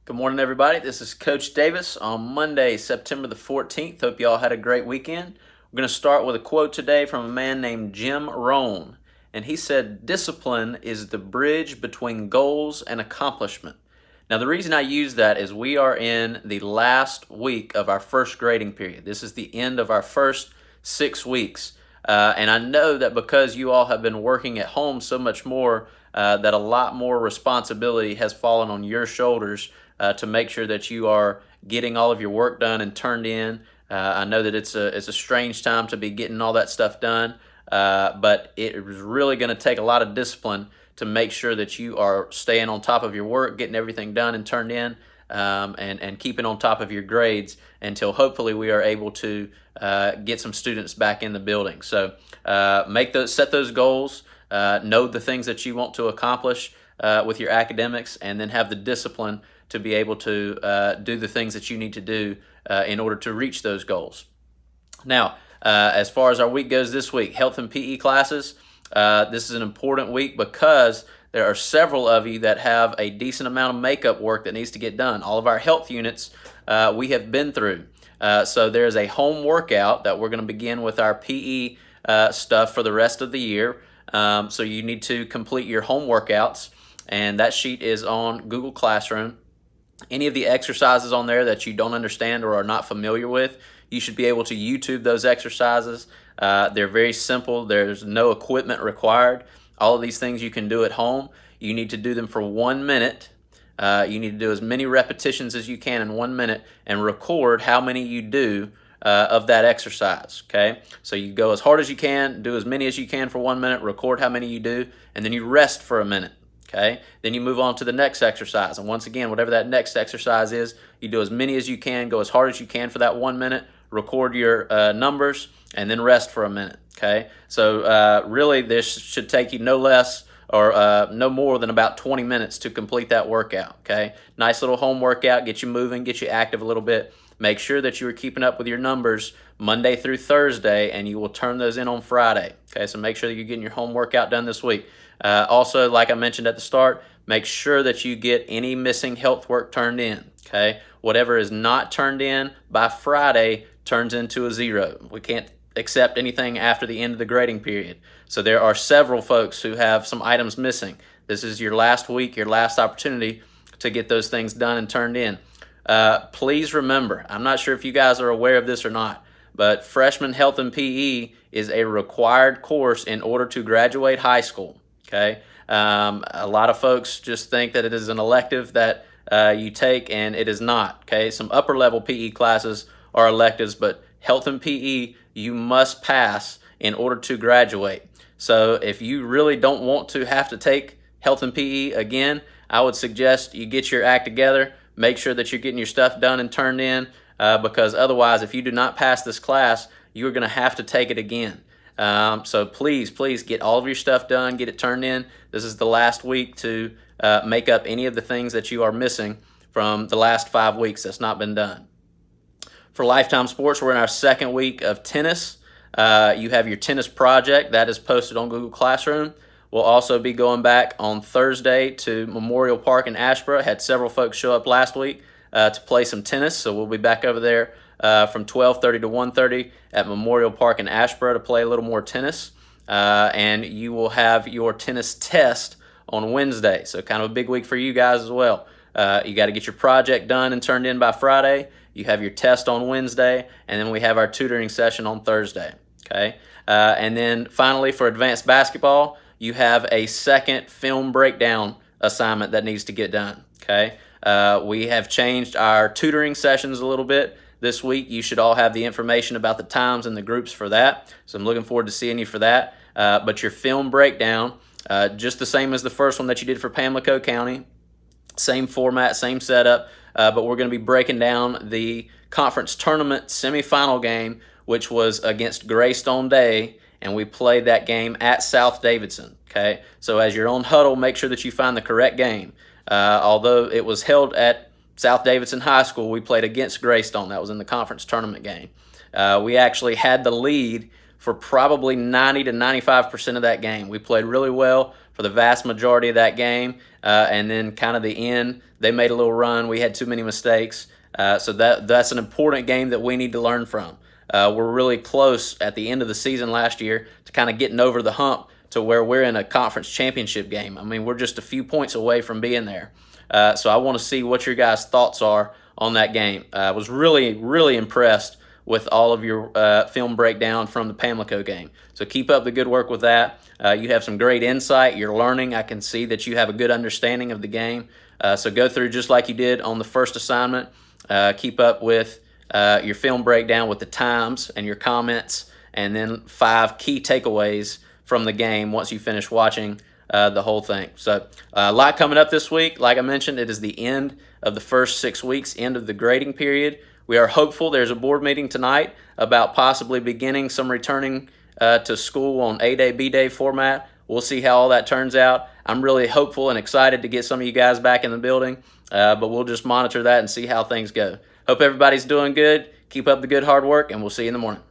Good morning, everybody. This is Coach Davis on Monday, September the 14th. Hope you all had a great weekend. We're going to start with a quote today from a man named Jim Rohn. And he said, "Discipline is the bridge between goals and accomplishment." Now, the reason I use that is we are in the last week of our first grading period. This is the end of our first 6 weeks. And I know that because you all have been working at home so much more, that a lot more responsibility has fallen on your shoulders to make sure that you are getting all of your work done and turned in. I know that it's a strange time to be getting all that stuff done, but it is really going to take a lot of discipline to make sure that you are staying on top of your work, getting everything done and turned in, and keeping on top of your grades until hopefully we are able to get some students back in the building. So set those goals, know the things that you want to accomplish with your academics, and then have the discipline to be able to do the things that you need to do in order to reach those goals. Now, as far as our week goes this week, health and PE classes, this is an important week because there are several of you that have a decent amount of makeup work that needs to get done. All of our health units we have been through. So there's a home workout that we're going to begin with our PE stuff for the rest of the year. So you need to complete your home workouts, and that sheet is on Google Classroom. Any of the exercises on there that you don't understand or are not familiar with, you should be able to YouTube those exercises. They're very simple. There's no equipment required. All of these things you can do at home. You need to do them for 1 minute. You need to do as many repetitions as you can in 1 minute and record how many you do of that exercise. Okay, so you go as hard as you can, do as many as you can for 1 minute, record how many you do, and then you rest for a minute. Okay, then you move on to the next exercise, and once again, whatever that next exercise is, you do as many as you can, go as hard as you can for that 1 minute, record your numbers, and then rest for a minute. Okay, so really this should take you no less or no more than about 20 minutes to complete that workout. Okay, nice little home workout, get you moving, get you active a little bit. Make sure that you are keeping up with your numbers Monday through Thursday, and you will turn those in on Friday. Okay, so make sure that you're getting your home workout done this week. Also, like I mentioned at the start, make sure that you get any missing health work turned in. Okay, whatever is not turned in by Friday turns into a 0. We can't accept anything after the end of the grading period. So there are several folks who have some items missing. This is your last week, your last opportunity to get those things done and turned in. Please remember, I'm not sure if you guys are aware of this or not, but freshman health and PE is a required course in order to graduate high school. Okay, a lot of folks just think that it is an elective that you take, and it is not. Okay, some upper level PE classes are electives, but health and PE you must pass in order to graduate. So if you really don't want to have to take health and PE again, I would suggest you get your act together, make sure that you're getting your stuff done and turned in, because otherwise, if you do not pass this class, you're going to have to take it again. So please get all of your stuff done, get it turned in. This is the last week to make up any of the things that you are missing from the last 5 weeks that's not been done. For Lifetime Sports, we're in our second week of tennis. You have your tennis project that is posted on Google Classroom. We'll also be going back on Thursday to Memorial Park in Asheboro. Had several folks show up last week to play some tennis, so we'll be back over there from 12:30 to 1:30 at Memorial Park in Asheboro to play a little more tennis. And you will have your tennis test on Wednesday, so kind of a big week for you guys as well. You got to get your project done and turned in by Friday. You have your test on Wednesday, and then we have our tutoring session on Thursday. Okay, and then finally for advanced basketball, you have a second film breakdown assignment that needs to get done. Okay, we have changed our tutoring sessions a little bit this week. You should all have the information about the times and the groups for that. So I'm looking forward to seeing you for that. But your film breakdown, just the same as the first one that you did for Pamlico County, same format, same setup, but we're going to be breaking down the conference tournament semifinal game, which was against Greystone Day, and we played that game at South Davidson. Okay, so as you're on Huddle, make sure that you find the correct game. Although it was held at South Davidson High School, we played against Greystone. That was in the conference tournament game. We actually had the lead for probably 90 to 95% of that game. We played really well, for the vast majority of that game, and then kind of the end, they made a little run. We had too many mistakes. So that's an important game that we need to learn from. We're really close at the end of the season last year to kind of getting over the hump to where we're in a conference championship game. I mean, we're just a few points away from being there. So I want to see what your guys' thoughts are on that game. I was really, really impressed with all of your film breakdown from the Pamlico game. So keep up the good work with that. You have some great insight. You're learning. I can see that you have a good understanding of the game. So go through just like you did on the first assignment. Keep up with your film breakdown with the times and your comments, and then 5 key takeaways from the game once you finish watching the whole thing. So a lot coming up this week. Like I mentioned, it is the end of the first 6 weeks, end of the grading period. We are hopeful. There's a board meeting tonight about possibly beginning some returning to school on A-Day, B-Day format. We'll see how all that turns out. I'm really hopeful and excited to get some of you guys back in the building, but we'll just monitor that and see how things go. Hope everybody's doing good. Keep up the good hard work, and we'll see you in the morning.